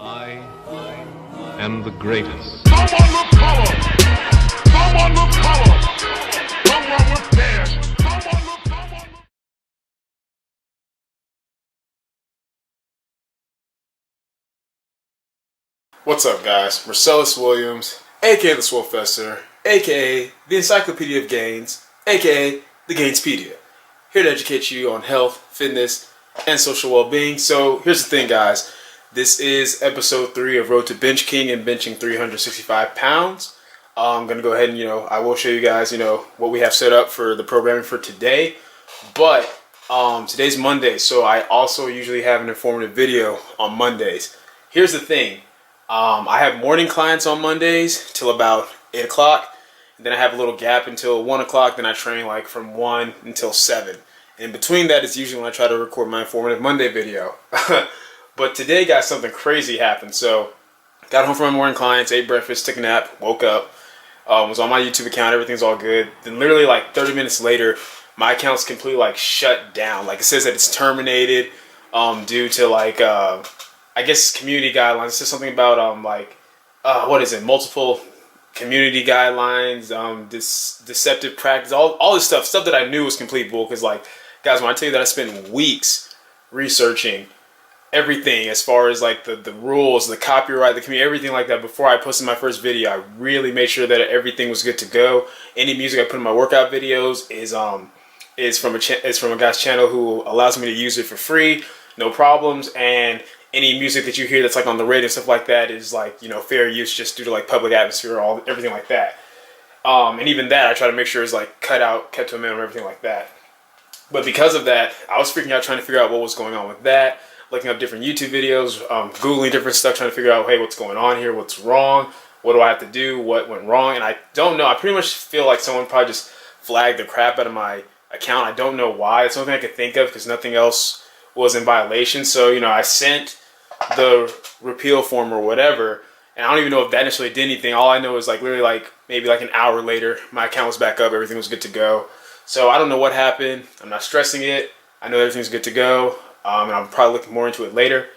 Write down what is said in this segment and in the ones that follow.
I am the greatest. Someone with power! Someone with power! Someone with dash! Someone with power! What's up, guys? Marcellus Williams, aka TheSwolefessor, aka the Encyclopedia of Gains, aka the Gainspedia. Here to educate you on health, fitness, and social well-being. So here's the thing, guys. This is episode 3 of Road to Bench King and benching 365 pounds. I'm going to go ahead and, I will show you guys, what we have set up for the programming for today. But today's Monday, so I also usually have an informative video on Mondays. Here's the thing. I have morning clients on Mondays till about 8 o'clock. And then I have a little gap until 1 o'clock. Then I train like from 1 until 7. And between that is usually when I try to record my informative Monday video. But today, guys, something crazy happened. So, got home from my morning clients, ate breakfast, took a nap, woke up, was on my YouTube account, everything's all good. Then literally like 30 minutes later, my account's completely like shut down. Like it says that it's terminated due to like, I guess community guidelines. It says something about what is it? Multiple community guidelines, this deceptive practice, all this stuff that I knew was complete bull. Because like, guys, when I tell you that I spent weeks researching everything as far as like the rules, the copyright, the community, everything like that before I posted my first video, I really made sure that everything was good to go. Any music I put in my workout videos is from a guy's channel who allows me to use it for free, no problems. And any music that you hear that's like on the radio and stuff like that is like, fair use just due to like public atmosphere, everything like that. And even that I try to make sure is like cut to a minimum, everything like that. But because of that, I was freaking out trying to figure out what was going on with that. Looking up different YouTube videos, Googling different stuff, trying to figure out, hey, what's going on here? What's wrong? What do I have to do? What went wrong? And I don't know. I pretty much feel like someone probably just flagged the crap out of my account. I don't know why. It's the only thing I could think of because nothing else was in violation. So, I sent the repeal form or whatever, and I don't even know if that necessarily did anything. All I know is like literally like maybe like an hour later, my account was back up. Everything was good to go. So I don't know what happened. I'm not stressing it. I know everything's good to go. And I'll probably look more into it later.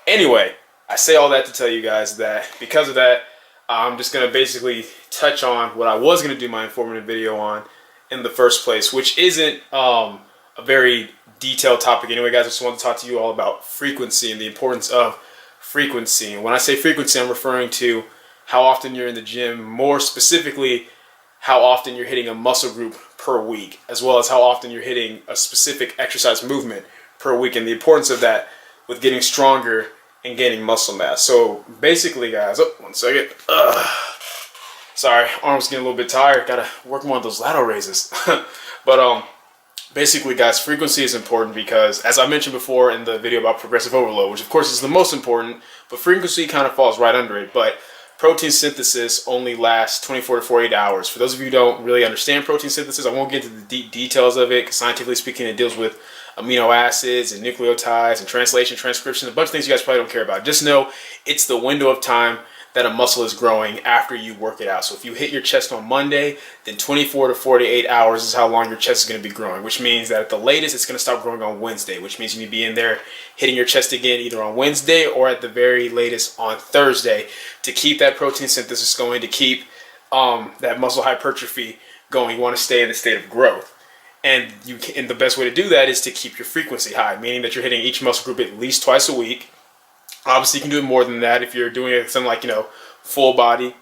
Anyway, I say all that to tell you guys that because of that, I'm just going to basically touch on what I was going to do my informative video on in the first place, which isn't a very detailed topic anyway, guys. I just want to talk to you all about frequency and the importance of frequency. And when I say frequency, I'm referring to how often you're in the gym, more specifically, how often you're hitting a muscle group per week, as well as how often you're hitting a specific exercise movement per week, and the importance of that with getting stronger and gaining muscle mass. So basically, guys, one second. Sorry, arm's getting a little bit tired. Gotta work more on those lateral raises. But basically, guys, frequency is important because, as I mentioned before in the video about progressive overload, which of course is the most important, but frequency kind of falls right under it. But protein synthesis only lasts 24 to 48 hours. For those of you who don't really understand protein synthesis, I won't get into the deep details of it because scientifically speaking, it deals with amino acids and nucleotides and translation, transcription, a bunch of things you guys probably don't care about. Just know it's the window of time that a muscle is growing after you work it out. So if you hit your chest on Monday, then 24 to 48 hours is how long your chest is going to be growing, which means that at the latest, it's going to stop growing on Wednesday, which means you need to be in there hitting your chest again either on Wednesday or at the very latest on Thursday to keep that protein synthesis going, to keep that muscle hypertrophy going. You want to stay in the state of growth. And the best way to do that is to keep your frequency high, meaning that you're hitting each muscle group at least twice a week. Obviously, you can do it more than that. If you're doing something like, full body,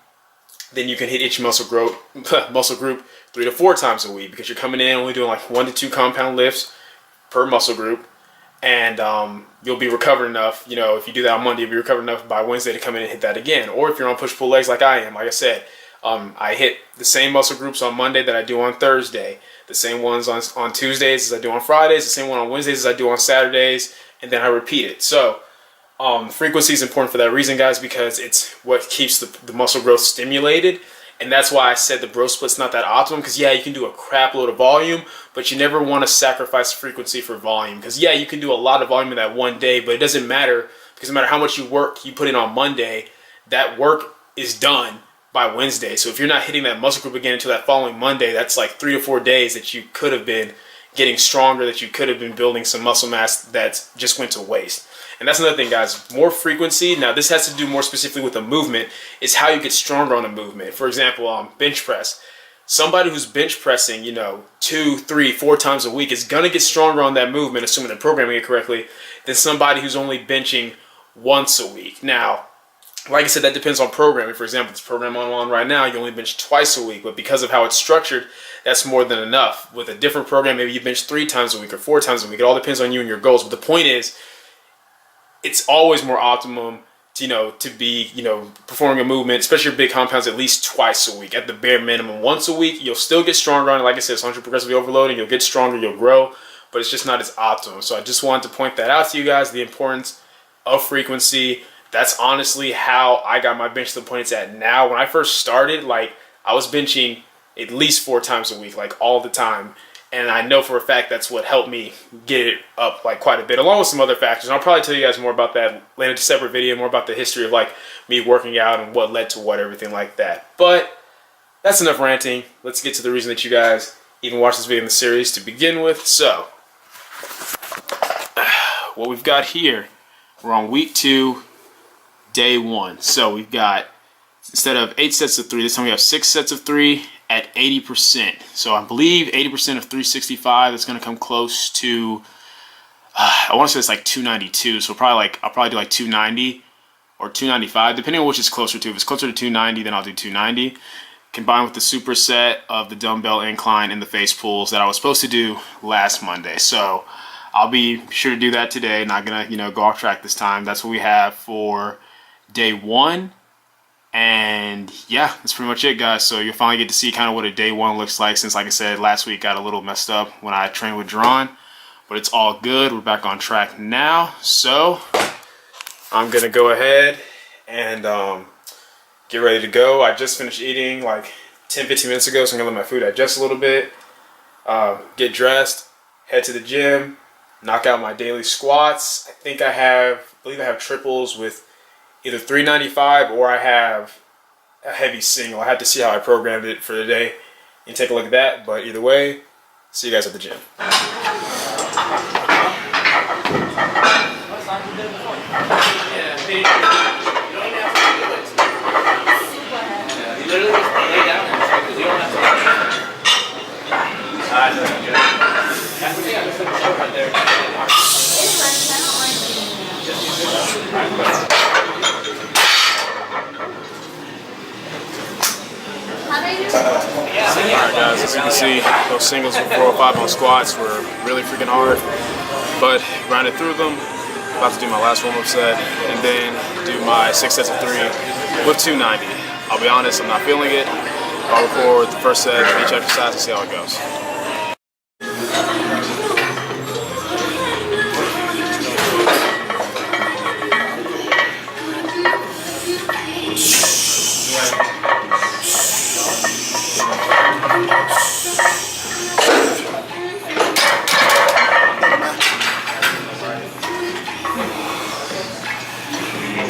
then you can hit each muscle group 3 to 4 times a week because you're coming in only doing like 1 to 2 compound lifts per muscle group. And you'll be recovered enough, if you do that on Monday, you'll be recovered enough by Wednesday to come in and hit that again. Or if you're on push-pull legs like I am, like I said, I hit the same muscle groups on Monday that I do on Thursday. The same ones on Tuesdays as I do on Fridays, the same one on Wednesdays as I do on Saturdays, and then I repeat it. So frequency is important for that reason, guys, because it's what keeps the muscle growth stimulated. And that's why I said the bro split's not that optimum, because yeah, you can do a crap load of volume, but you never want to sacrifice frequency for volume. Because yeah, you can do a lot of volume in that one day, but it doesn't matter, because no matter how much you put in on Monday, that work is done by Wednesday. So if you're not hitting that muscle group again until that following Monday, that's like 3 to 4 days that you could have been getting stronger, that you could have been building some muscle mass that just went to waste. And that's another thing, guys. More frequency. Now, this has to do more specifically with the movement, is how you get stronger on a movement. For example, bench press. Somebody who's bench pressing, 2, 3, 4 times a week is going to get stronger on that movement, assuming they're programming it correctly, than somebody who's only benching once a week. Now, like I said, that depends on programming. For example, this program I'm on right now, you only bench twice a week, but because of how it's structured, that's more than enough. With a different program, maybe you bench 3 times a week or 4 times a week. It all depends on you and your goals. But the point is, it's always more optimum to be, performing a movement, especially your big compounds, at least twice a week, at the bare minimum. Once a week, you'll still get stronger on it. Like I said, as long as you're progressively overloading, you'll get stronger, you'll grow, but it's just not as optimum. So I just wanted to point that out to you guys, the importance of frequency. That's honestly how I got my bench to the point it's at now. When I first started, I was benching at least 4 times a week, all the time. And I know for a fact that's what helped me get it up quite a bit, along with some other factors. And I'll probably tell you guys more about that later in a separate video, more about the history of me working out and what led to what, everything like that. But that's enough ranting. Let's get to the reason that you guys even watch this video in the series to begin with. So, what we've got here, we're on week 2, day 1. So we've got, instead of 8 sets of 3, this time we have 6 sets of 3 at 80%. So I believe 80% of 365, that's going to come close to, I want to say it's 292. So I'll probably do 290 or 295, depending on which is closer to. If it's closer to 290, then I'll do 290. Combined with the superset of the dumbbell incline and the face pulls that I was supposed to do last Monday. So I'll be sure to do that today. Not going to, go off track this time. That's what we have for day 1. And yeah, that's pretty much it, guys. So you'll finally get to see kind of what a day 1 looks like, since, like I said, last week got a little messed up when I trained with Drawn, but it's all good. We're back on track now. So I'm gonna go ahead and get ready to go. I just finished eating 10-15 minutes ago, so I'm gonna let my food digest a little bit, get dressed, head to the gym, knock out my daily squats. I believe I have triples with either 395 or I have a heavy single. I have to see how I programmed it for the day and take a look at that. But either way, see you guys at the gym. Alright guys, as you can see, those singles with 405 on squats were really freaking hard, but grinded through them. About to do my last warm-up set and then do my 6 sets of 3 with 290. I'll be honest, I'm not feeling it. I'll record the first set of each exercise and see how it goes.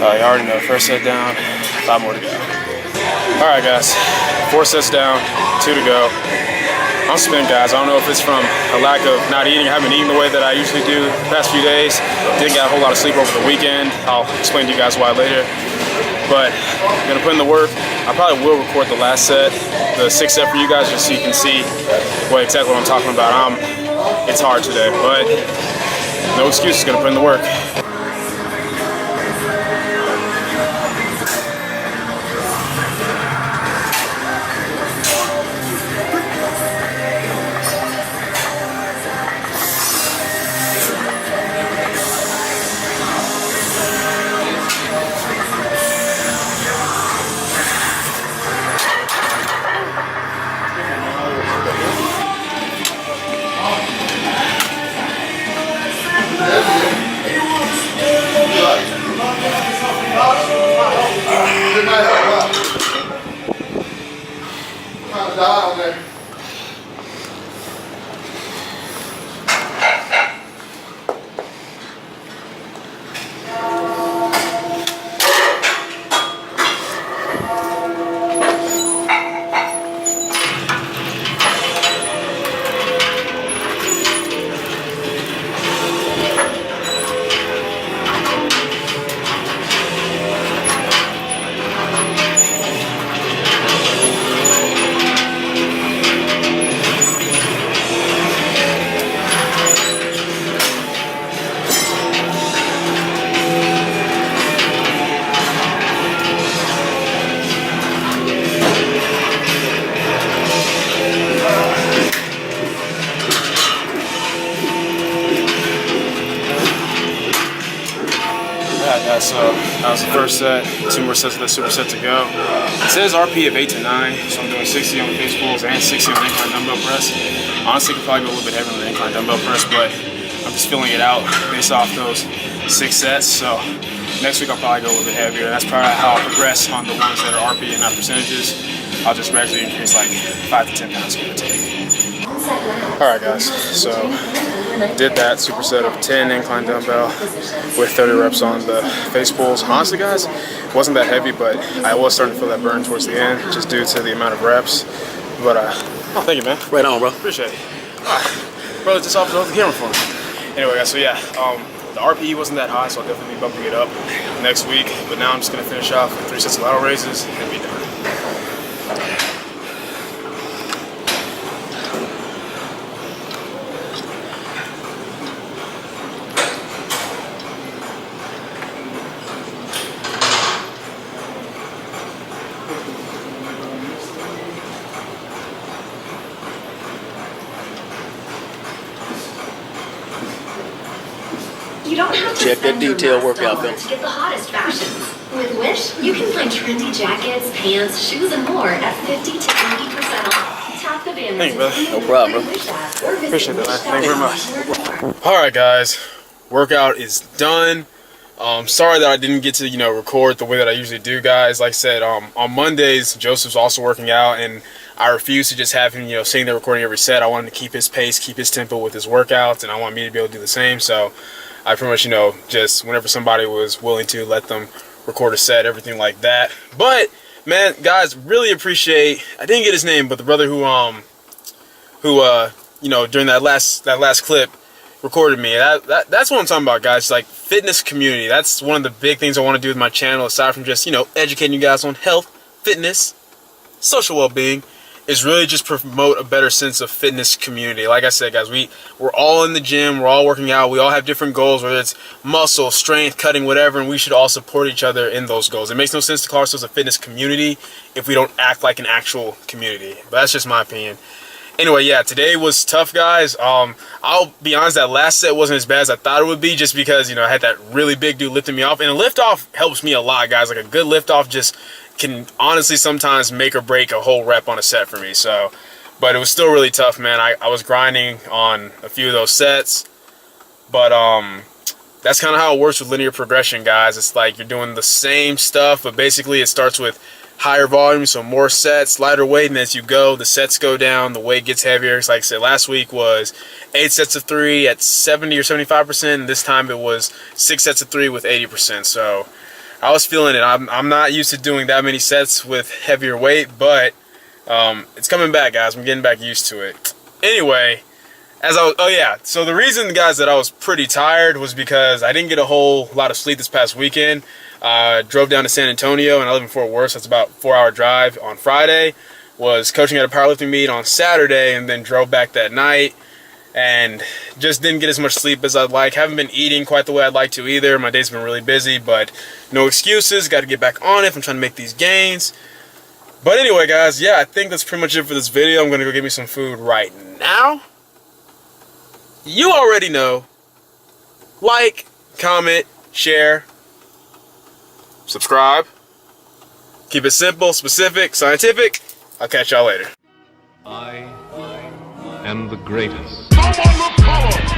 You already know, first set down, 5 more to go. Alright guys, 4 sets down, 2 to go. I'm spent, guys. I don't know if it's from a lack of not eating. I haven't eaten the way that I usually do the past few days. Didn't get a whole lot of sleep over the weekend. I'll explain to you guys why later. But I'm gonna put in the work. I probably will record the last set, the 6th set for you guys, just so you can see exactly what I'm talking about. It's hard today, but no excuses, gonna put in the work. That was the first set. 2 more sets of the superset to go. It says RP of 8 to 9, so I'm doing 60 on the face pulls and 60 on the incline dumbbell press. Honestly, could probably go a little bit heavier on the incline dumbbell press, but I'm just filling it out based off those 6 sets. So next week I'll probably go a little bit heavier. That's probably how I'll progress on the ones that are RP and not percentages. I'll just gradually increase like 5 to 10 pounds give or take. Alright guys, so did that superset of 10 incline dumbbell with 30 reps on the face pulls. Honestly guys, it wasn't that heavy, but I was starting to feel that burn towards the end just due to the amount of reps. But oh, thank you, man. Right on, bro. Appreciate it. Brother, just off the camera for me. Anyway guys, so yeah, the RPE wasn't that high, so I'll definitely be bumping it up next week. But now I'm just gonna finish off with 3 sets of lateral raises and be done. You don't have to check that spend your detail last workout dollar film. to get the hottest fashions. With Wish, you can find trendy jackets, pants, shoes, and more at 50 to 80% off. Tap the banner. Thank you, brother. No problem, bro. Appreciate that, man. Thank you very much. Alright guys, workout is done. Sorry that I didn't get to, record the way that I usually do, guys. Like I said, on Mondays, Joseph's also working out, and I refuse to just have him, sitting there recording every set. I wanted to keep his pace, keep his tempo with his workouts, and I want me to be able to do the same. So I pretty much, just whenever somebody was willing to, let them record a set, everything like that. But man, guys, really appreciate, I didn't get his name, but the brother who during that last clip recorded me. That's what I'm talking about, guys. Like, fitness community. That's one of the big things I want to do with my channel, aside from just, educating you guys on health, fitness, social well-being, is really just promote a better sense of fitness community. Like I said, guys, we're all in the gym, we're all working out, we all have different goals, whether it's muscle, strength, cutting, whatever, and we should all support each other in those goals. It makes no sense to call ourselves a fitness community if we don't act like an actual community. But that's just my opinion. Anyway, yeah, today was tough, guys. I'll be honest, that last set wasn't as bad as I thought it would be, just because, I had that really big dude lifting me off. And a lift off helps me a lot, guys. Like, a good lift off just can honestly sometimes make or break a whole rep on a set for me. So, but it was still really tough, man. I was grinding on a few of those sets, but that's kind of how it works with linear progression, guys. It's like you're doing the same stuff, but basically it starts with higher volume, so more sets, lighter weight, and as you go, the sets go down, the weight gets heavier. It's like I said, last week was 8 sets of 3 at 70 or 75%, and this time it was 6 sets of 3 with 80%. So I was feeling it. I'm not used to doing that many sets with heavier weight, but it's coming back, guys. I'm getting back used to it. Anyway, so the reason, guys, that I was pretty tired was because I didn't get a whole lot of sleep this past weekend. Drove down to San Antonio, and I live in Fort Worth, so it's about a 4-hour drive on Friday. Was coaching at a powerlifting meet on Saturday, and then drove back that night, and just didn't get as much sleep as I'd like. Haven't been eating quite the way I'd like to either. My day's been really busy, but no excuses. Got to get back on it if I'm trying to make these gains. But anyway, guys, yeah, I think that's pretty much it for this video. I'm going to go get me some food right now. You already know. Like, comment, share, subscribe. Keep it simple, specific, scientific. I'll catch y'all later. I am the greatest. Come on, look, color.